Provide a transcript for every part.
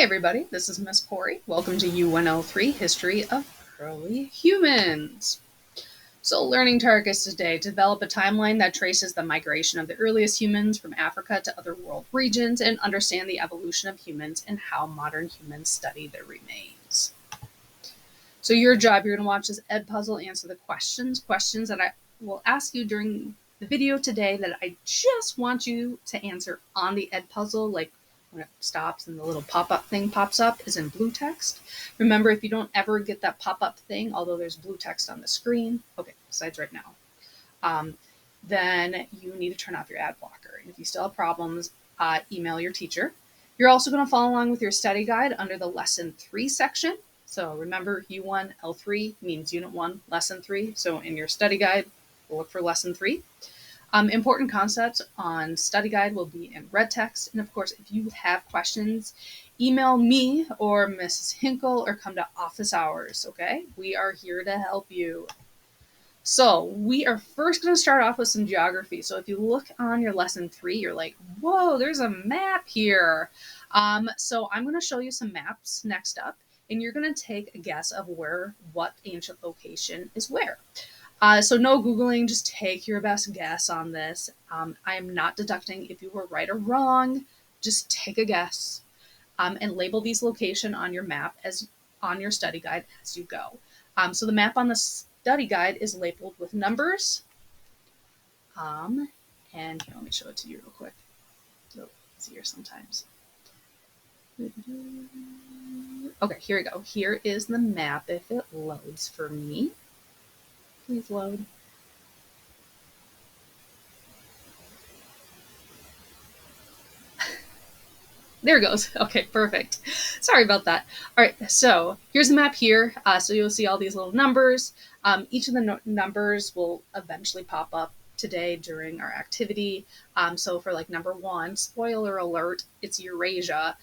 Hey everybody, this is Miss Corey. Welcome to U1-L3, History of Early Humans. So learning targets today: develop a timeline that traces the migration of the earliest humans from Africa to other world regions and understand the evolution of humans and how modern humans study their remains. So your job, you're going to watch this Ed puzzle, answer the questions that I will ask you during the video today that I just want you to answer on the Ed puzzle, like when it stops and the little pop-up thing pops up is in blue text. Remember, if you don't ever get that pop-up thing, although there's blue text on the screen, okay, besides right now, then you need to turn off your ad blocker. And if you still have problems, email your teacher. You're also going to follow along with your study guide under the Lesson 3 section. So remember, U1-L3 means Unit 1, Lesson 3. So in your study guide, we'll look for Lesson 3. Important concepts on study guide will be in red text. And of course, if you have questions, email me or Mrs. Hinkle or come to office hours, okay? We are here to help you. So we are first going to start off with some geography. So if you look on your Lesson 3, you're like, whoa, there's a map here. So I'm going to show you some maps next up, and you're going to take a guess of what ancient location is where. So no Googling, just take your best guess on this. I am not deducting if you were right or wrong. Just take a guess and label these location on your map as on your study guide as you go. So the map on the study guide is labeled with numbers. And here, let me show it to you real quick. So it's easier sometimes. Okay, here we go. Here is the map if it loads for me. Please load. There it goes. Okay, perfect. Sorry about that. All right, so here's the map here. So you'll see all these little numbers. Each of the numbers will eventually pop up today during our activity. So for like number 1, spoiler alert, it's Eurasia.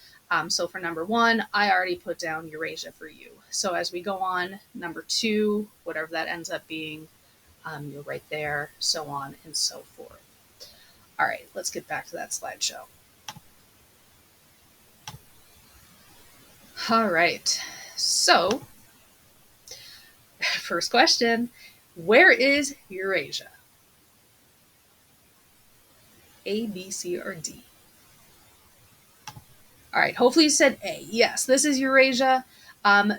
So for number 1, I already put down Eurasia for you. So as we go on, number 2, whatever that ends up being, you're right there, so on and so forth. All right, let's get back to that slideshow. All right, so first question, where is Eurasia? A, B, C, or D? All right, hopefully you said A. Yes, this is Eurasia.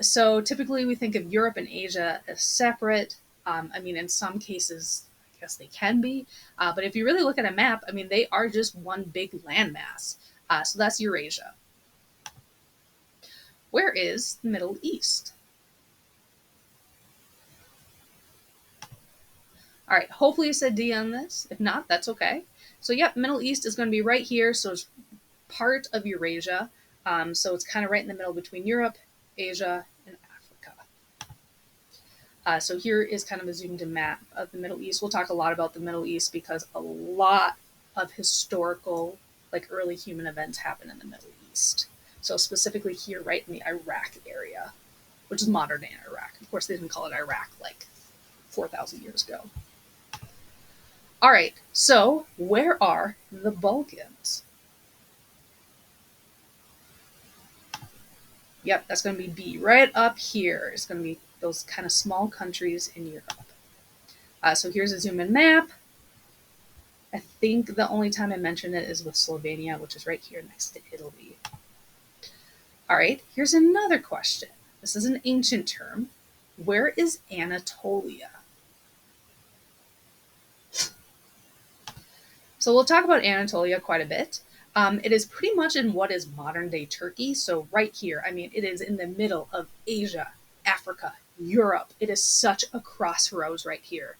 So typically we think of Europe and Asia as separate. I mean, in some cases, I guess they can be. But if you really look at a map, I mean, they are just one big landmass. So that's Eurasia. Where is the Middle East? All right, hopefully you said D on this. If not, that's okay. So yep, Middle East is going to be right here. So it's part of Eurasia. So it's kind of right in the middle between Europe, Asia, and Africa. So here is kind of a zoomed in map of the Middle East. We'll talk a lot about the Middle East because a lot of historical, like early human events happen in the Middle East. So specifically here, right in the Iraq area, which is modern day Iraq. Of course, they didn't call it Iraq like 4,000 years ago. All right, so where are the Balkans? Yep, that's going to be B. Right up here. It's going to be those kind of small countries in Europe. So here's a zoom-in map. I think the only time I mention it is with Slovenia, which is right here next to Italy. All right, here's another question. This is an ancient term. Where is Anatolia? So we'll talk about Anatolia quite a bit. It is pretty much in what is modern day Turkey. So right here, I mean, it is in the middle of Asia, Africa, Europe. It is such a crossroads right here.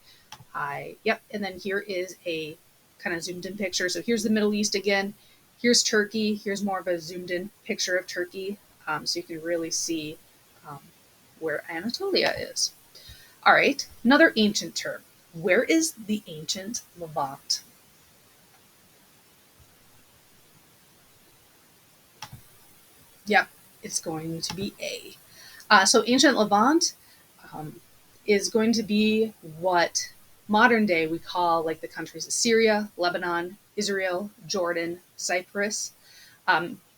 Yep, and then here is a kind of zoomed in picture. So here's the Middle East again. Here's Turkey. Here's more of a zoomed in picture of Turkey. So you can really see where Anatolia is. All right, another ancient term. Where is the ancient Levant? Yep, it's going to be A. So ancient Levant is going to be what modern day we call like the countries of Syria, Lebanon, Israel, Jordan, Cyprus.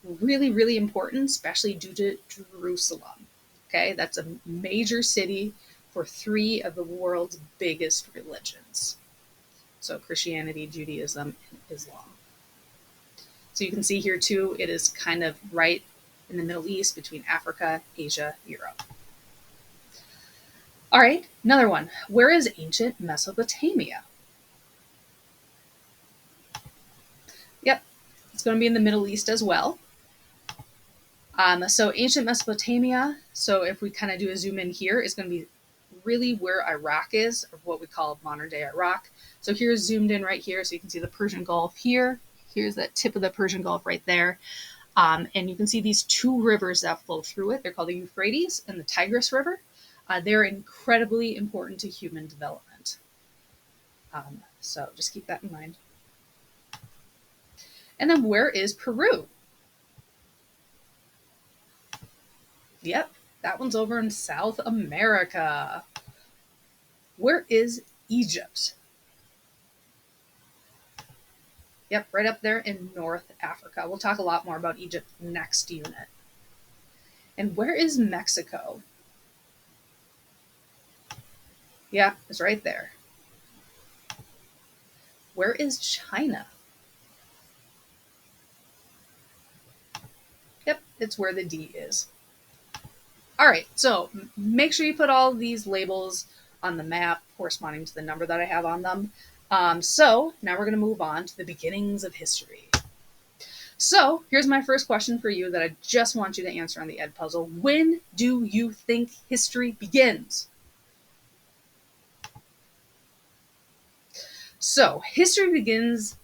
Really, really important, especially due to Jerusalem. Okay, that's a major city for three of the world's biggest religions. So Christianity, Judaism, and Islam. So you can see here too, it is kind of right in the Middle East between Africa, Asia, Europe. All right, another one. Where is ancient Mesopotamia? Yep, it's going to be in the Middle East as well. So ancient Mesopotamia, so if we kind of do a zoom in here, is going to be really where Iraq is, or what we call modern day Iraq. So here's zoomed in right here, so you can see the Persian Gulf here. Here's that tip of the Persian Gulf right there. And you can see these two rivers that flow through it. They're called the Euphrates and the Tigris River. They're incredibly important to human development. So just keep that in mind. And then where is Peru? Yep, that one's over in South America. Where is Egypt? Yep, right up there in North Africa. We'll talk a lot more about Egypt next unit. And where is Mexico? Yeah, it's right there. Where is China? Yep, it's where the D is. All right, so make sure you put all these labels on the map corresponding to the number that I have on them. So now we're going to move on to the beginnings of history. So here's my first question for you that I just want you to answer on the Ed puzzle. When do you think history begins? So history begins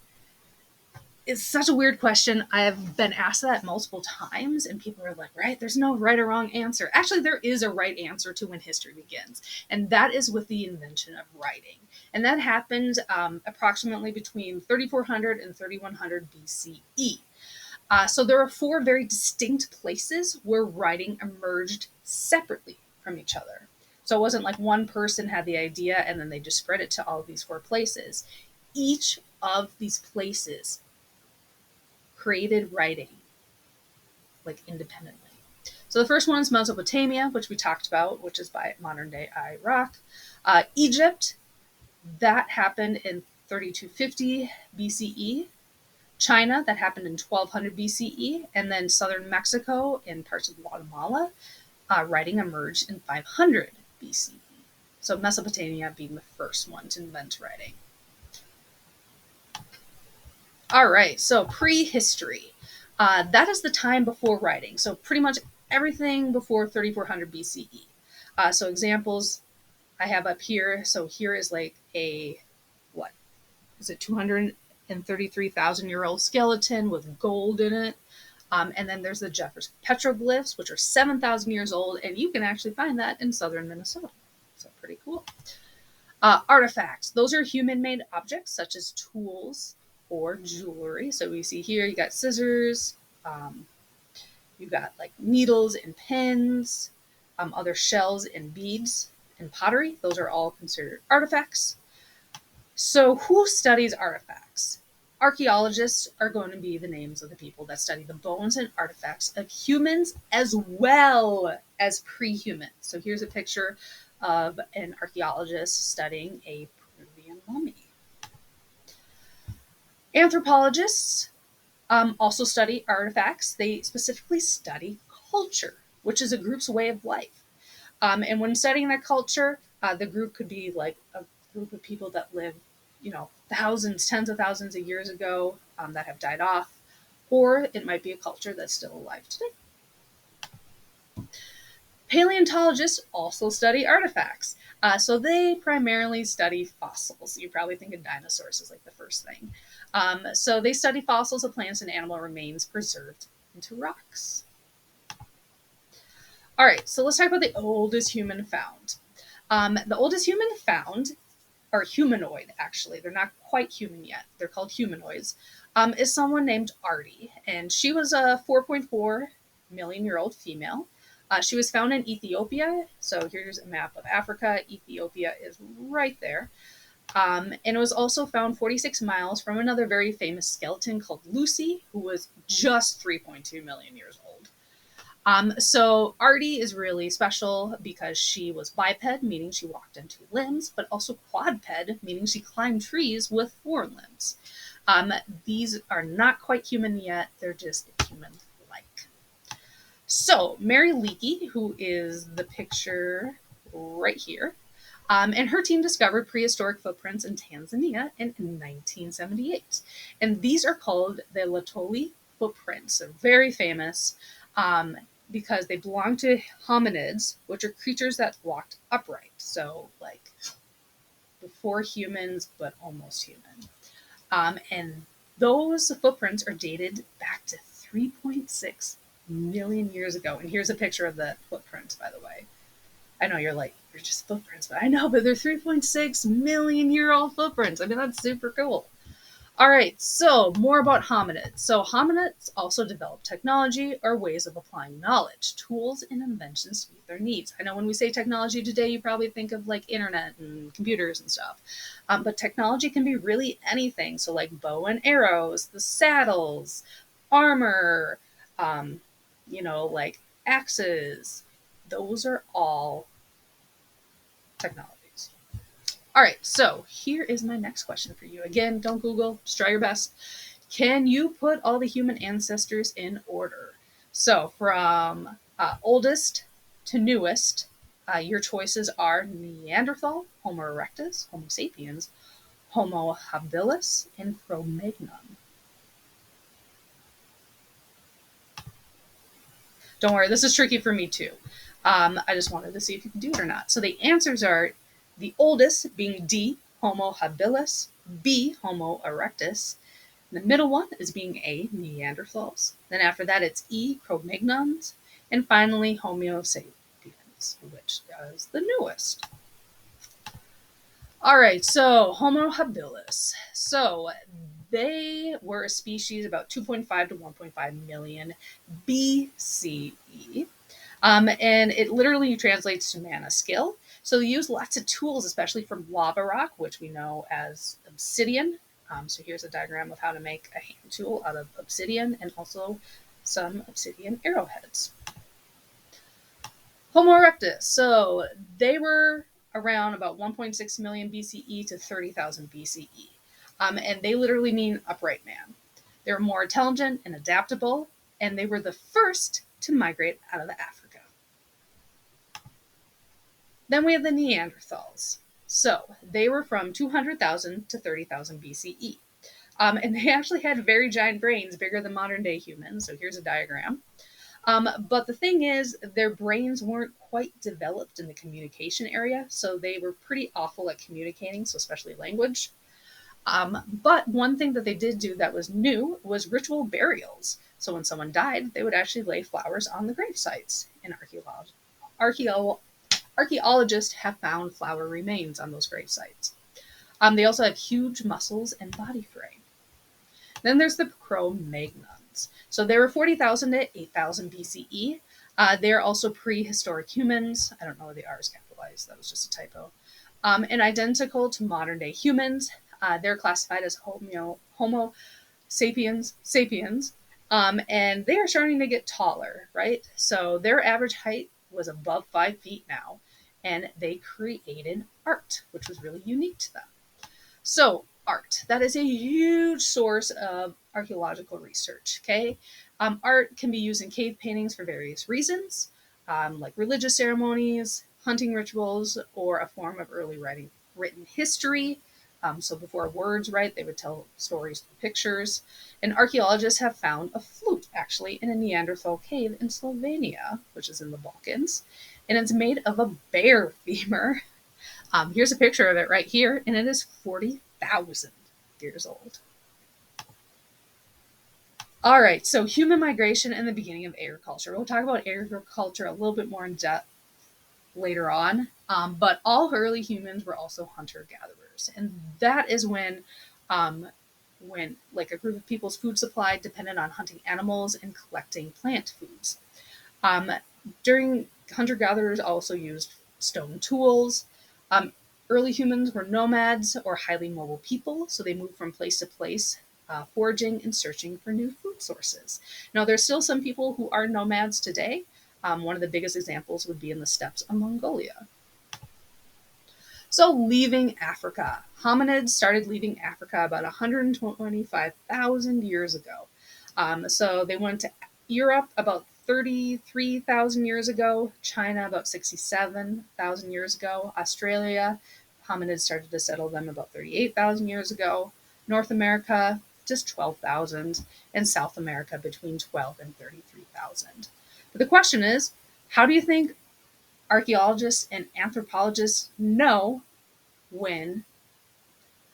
is such a weird question. I have been asked that multiple times, and people are like, right, there's no right or wrong answer. Actually, there is a right answer to when history begins, and that is with the invention of writing. And that happened approximately between 3400 and 3100 BCE. So there are four very distinct places where writing emerged separately from each other. So it wasn't like one person had the idea and then they just spread it to all of these four places. Each of these places created writing like independently. So the first one is Mesopotamia, which we talked about, which is by modern day Iraq. Egypt, that happened in 3250 BCE. China, that happened in 1200 BCE. And then southern Mexico and parts of Guatemala, writing emerged in 500 BCE. So Mesopotamia being the first one to invent writing. All right, so prehistory. That is the time before writing. So pretty much everything before 3400 BCE. So examples I have up here. So here is like a, what is it, 233,000-year-old skeleton with gold in it. And then there's the Jefferson petroglyphs, which are 7,000 years old, and you can actually find that in southern Minnesota. So pretty cool. Artifacts. Those are human-made objects such as tools or jewelry. So we see here you got scissors, you got like needles and pins, other shells and beads and pottery. Those are all considered artifacts. So who studies artifacts? Archaeologists are going to be the names of the people that study the bones and artifacts of humans as well as pre-humans. So here's a picture of an archaeologist studying a Peruvian mummy. Anthropologists also study artifacts. They specifically study culture, which is a group's way of life. And when studying that culture, the group could be like a group of people that live, thousands, tens of thousands of years ago that have died off, or it might be a culture that's still alive today. Paleontologists also study artifacts. So they primarily study fossils. You probably think of dinosaurs as like the first thing. So they study fossils of plants and animal remains preserved into rocks. All right, so let's talk about the oldest human found. The oldest human found, or humanoid actually, they're not quite human yet, they're called humanoids, is someone named Ardi. And she was a 4.4 million year old female. She was found in Ethiopia. So here's a map of Africa. Ethiopia is right there. And it was also found 46 miles from another very famous skeleton called Lucy, who was just 3.2 million years old. So Artie is really special because she was biped, meaning she walked on two limbs, but also quadped, meaning she climbed trees with four limbs. These are not quite human yet, they're just human-like. So Mary Leakey, who is the picture right here, and her team discovered prehistoric footprints in Tanzania in 1978. And these are called the Latoli footprints. They're very famous um, because they belong to hominids, which are creatures that walked upright. So, like before humans, but almost human. And those footprints are dated back to 3.6 million years ago. And here's a picture of the footprints, by the way. I know you're like, they're just footprints, but I know, but they're 3.6 million year old footprints. I mean, that's super cool. All right, so more about hominids. So hominids also developed technology or ways of applying knowledge, tools, and inventions to meet their needs. I know when we say technology today, you probably think of like internet and computers and stuff. But technology can be really anything. So like bow and arrows, the saddles, armor, um, like axes. Those are all technologies. All right, so here is my next question for you. Again, don't Google, just try your best. Can you put all the human ancestors in order? So, from oldest to newest, your choices are Neanderthal, Homo erectus, Homo sapiens, Homo habilis, and Cro-Magnon. Don't worry, this is tricky for me too. I just wanted to see if you could do it or not. So the answers are the oldest being D, Homo habilis, B, Homo erectus. The middle one is being A, Neanderthals. Then after that, it's E, Cro-Magnons. And finally, Homo sapiens, which is the newest. All right, so Homo habilis. So they were a species about 2.5 to 1.5 million BCE. And it literally translates to man of skill. So they use lots of tools, especially from lava rock, which we know as obsidian. So here's a diagram of how to make a hand tool out of obsidian and also some obsidian arrowheads. Homo erectus. So they were around about 1.6 million BCE to 30,000 BCE. And they literally mean upright man. They were more intelligent and adaptable, and they were the first to migrate out of Africa. Then we have the Neanderthals. So they were from 200,000 to 30,000 BCE. And they actually had very giant brains, bigger than modern day humans. So here's a diagram. But the thing is, their brains weren't quite developed in the communication area, so they were pretty awful at communicating, so especially language. But one thing that they did do that was new was ritual burials. So when someone died, they would actually lay flowers on the grave sites. And archaeologists have found flower remains on those grave sites. They also have huge muscles and body frame. Then there's the Cro-Magnons. So they were 40,000 to 8,000 BCE. They're also prehistoric humans. I don't know why the R is capitalized. That was just a typo. And identical to modern day humans. They're classified as Homo sapiens. And they are starting to get taller, right? So their average height was above 5 feet now. And they created art, which was really unique to them. So, art. That is a huge source of archaeological research. Okay. Art can be used in cave paintings for various reasons, like religious ceremonies, hunting rituals, or a form of early written history. So, before words, right, they would tell stories through pictures. And archaeologists have found a flute actually in a Neanderthal cave in Slovenia, which is in the Balkans. And it's made of a bear femur. Here's a picture of it right here, and it is 40,000 years old. All right, so human migration and the beginning of agriculture. We'll talk about agriculture a little bit more in depth later on, but all early humans were also hunter-gatherers, and that is when like a group of people's food supply depended on hunting animals and collecting plant foods. Um, During hunter-gatherers also used stone tools. Um, Early humans were nomads or highly mobile people, so they moved from place to place, foraging and searching for new food sources. Now, there's still some people who are nomads today. One of the biggest examples would be in the steppes of Mongolia. So, leaving Africa. Hominids started leaving Africa about 125,000 years ago. So, they went to Europe about 33,000 years ago, China about 67,000 years ago, Australia, hominids started to settle them about 38,000 years ago, North America, just 12,000, and South America between 12 and 33,000. But the question is, how do you think archaeologists and anthropologists know when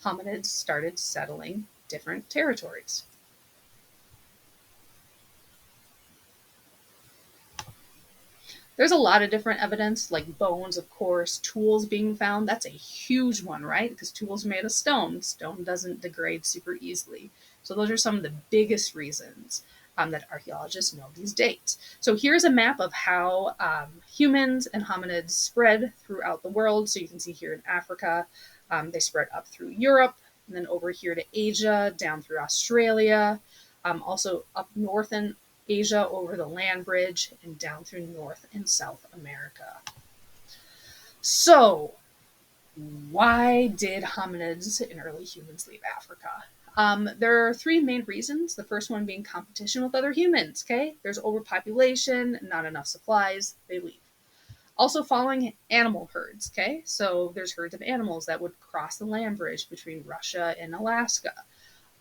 hominids started settling different territories? There's a lot of different evidence, like bones, of course, tools being found. That's a huge one, right? Because tools are made of stone. Stone doesn't degrade super easily. So those are some of the biggest reasons that archaeologists know these dates. So here's a map of how humans and hominids spread throughout the world. So you can see here in Africa, they spread up through Europe, and then over here to Asia, down through Australia, also up north in Asia over the land bridge, and down through North and South America. So, why did hominids and early humans leave Africa? There are three main reasons. The first one being competition with other humans. Okay, there's overpopulation, not enough supplies, they leave. Also, following animal herds. Okay, so there's herds of animals that would cross the land bridge between Russia and Alaska.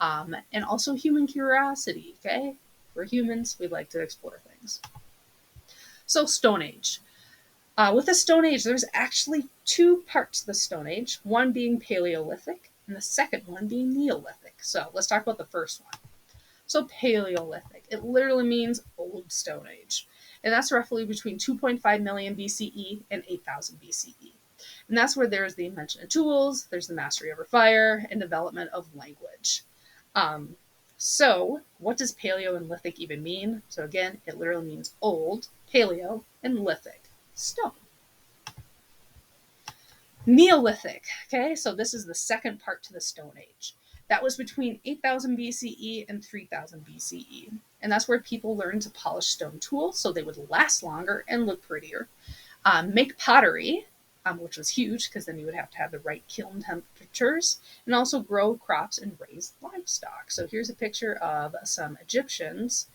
And also human curiosity. Okay, we're humans, we like to explore things. So, Stone Age. With the Stone Age, there's actually two parts to the Stone Age, one being Paleolithic and the second one being Neolithic. So, let's talk about the first one. So, Paleolithic, it literally means Old Stone Age. And that's roughly between 2.5 million BCE and 8,000 BCE. And that's where there's the invention of tools, there's the mastery over fire, and development of language. So, what does paleo and lithic even mean? So, again, it literally means old, paleo, and lithic, stone. Neolithic, okay, so this is the second part to the Stone Age. That was between 8,000 BCE and 3,000 BCE. And that's where people learned to polish stone tools so they would last longer and look prettier. Make pottery, which was huge because then you would have to have the right kiln temperatures, and also grow crops and raise livestock. So here's a picture of some Egyptians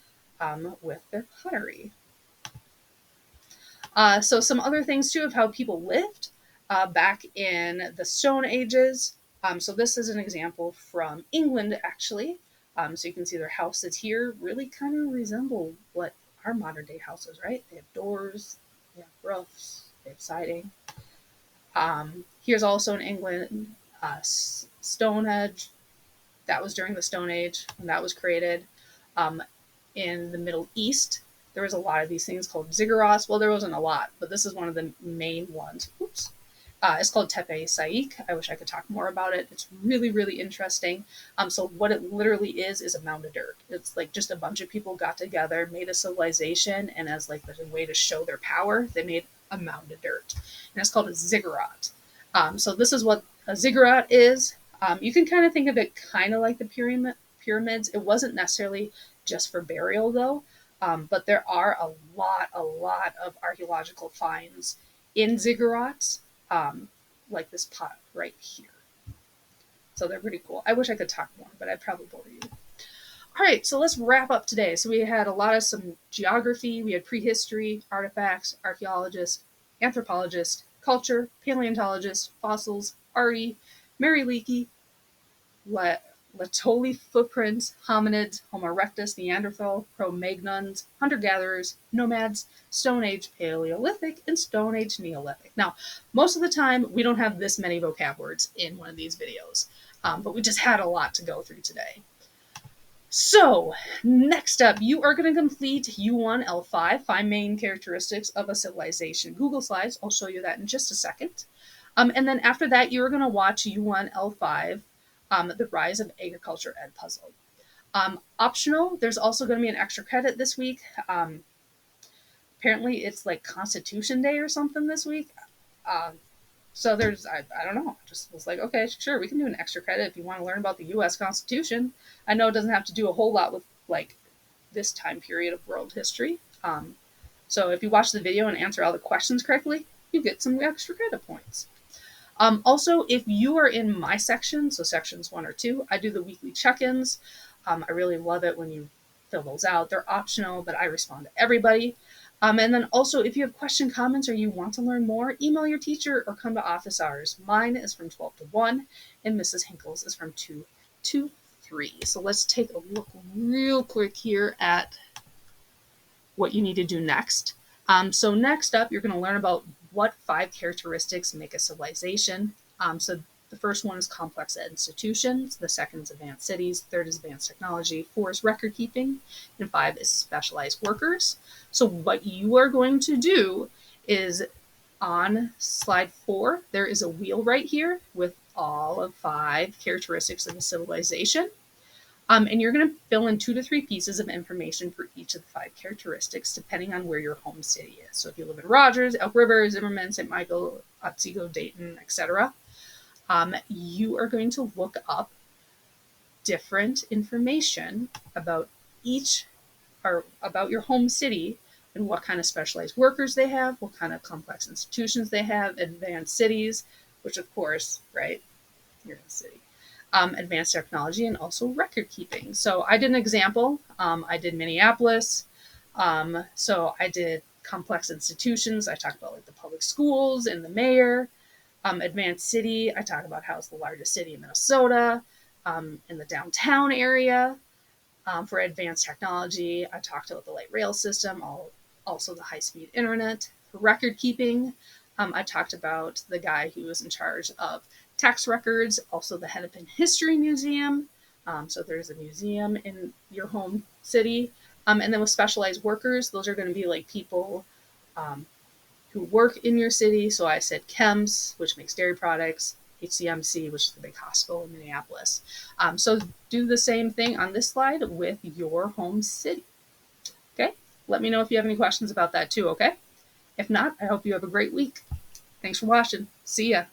with their pottery. So some other things too of how people lived back in the Stone Ages. So this is an example from England, actually. So you can see their houses here really kind of resemble what our modern day houses, right? They have doors, they have roofs, they have siding. Here's also in England, Stonehenge. That was during the Stone Age when that was created. In the Middle East, there was a lot of these things called ziggurats. Well, there wasn't a lot, but this is one of the main ones. Oops. It's called Tepe Saik. I wish I could talk more about it. It's really, really interesting. So what it literally is a mound of dirt. It's like just a bunch of people got together, made a civilization, and as like a way to show their power, they made a mound of dirt. And it's called a ziggurat. So this is what a ziggurat is. You can kind of think of it kind of like the pyramids. It wasn't necessarily just for burial though, but there are a lot of archaeological finds in ziggurats, like this pot right here. So they're pretty cool. I wish I could talk more, but I'd probably bore you. All right, so let's wrap up today. So we had a lot of some geography, we had prehistory, artifacts, archaeologists, anthropologists, culture, paleontologists, fossils, Artie, Mary Leakey, Latoli footprints, hominids, Homo erectus, Neanderthal, Cro-Magnons, hunter-gatherers, nomads, Stone Age Paleolithic, and Stone Age Neolithic. Now, most of the time, we don't have this many vocab words in one of these videos, but we just had a lot to go through today. So, next up, you are going to complete U1-L3, 5 main characteristics of a civilization. Google Slides, I'll show you that in just a second. And then after that, you're going to watch U1-L3, the Rise of Agriculture Ed Puzzle. Optional, there's also going to be an extra credit this week. Apparently, it's like Constitution Day or something this week. So I don't know, just was like, okay, sure, we can do an extra credit if you want to learn about the U.S. Constitution. I know it doesn't have to do a whole lot with like this time period of world history. So if you watch the video and answer all the questions correctly, you get some extra credit points. Also, if you are in my section, so sections 1 or 2, I do the weekly check-ins. I really love it when you fill those out. They're optional, but I respond to everybody. And then also, if you have question, comments, or you want to learn more, email your teacher or come to office hours. Mine is from 12 to 1, and Mrs. Hinkle's is from 2 to 3. So let's take a look real quick here at what you need to do next. So next up, you're going to learn about what 5 characteristics make a civilization. So the first one is complex institutions, the second is advanced cities, third is advanced technology, 4 is record keeping, and 5 is specialized workers. So what you are going to do is on slide 4, there is a wheel right here with all of 5 characteristics of a civilization. And you're going to fill in 2 to 3 pieces of information for each of the 5 characteristics, depending on where your home city is. So if you live in Rogers, Elk River, Zimmerman, St. Michael, Otsego, Dayton, etc., you are going to look up different information about each or about your home city and what kind of specialized workers they have, what kind of complex institutions they have, advanced cities, which of course, right, you're in a city. Advanced technology, and also record keeping. So I did an example. I did Minneapolis. So I did complex institutions. I talked about like the public schools and the mayor. Advanced city, I talk about how it's the largest city in Minnesota, in the downtown area. For advanced technology, I talked about the light rail system, also the high-speed internet. For record keeping, I talked about the guy who was in charge of tax records, also the Hennepin History Museum. So there's a museum in your home city. And then with specialized workers, those are going to be like people who work in your city. So I said chems, which makes dairy products, HCMC, which is the big hospital in Minneapolis. So do the same thing on this slide with your home city. Okay? Let me know if you have any questions about that too, okay? If not, I hope you have a great week. Thanks for watching. See ya.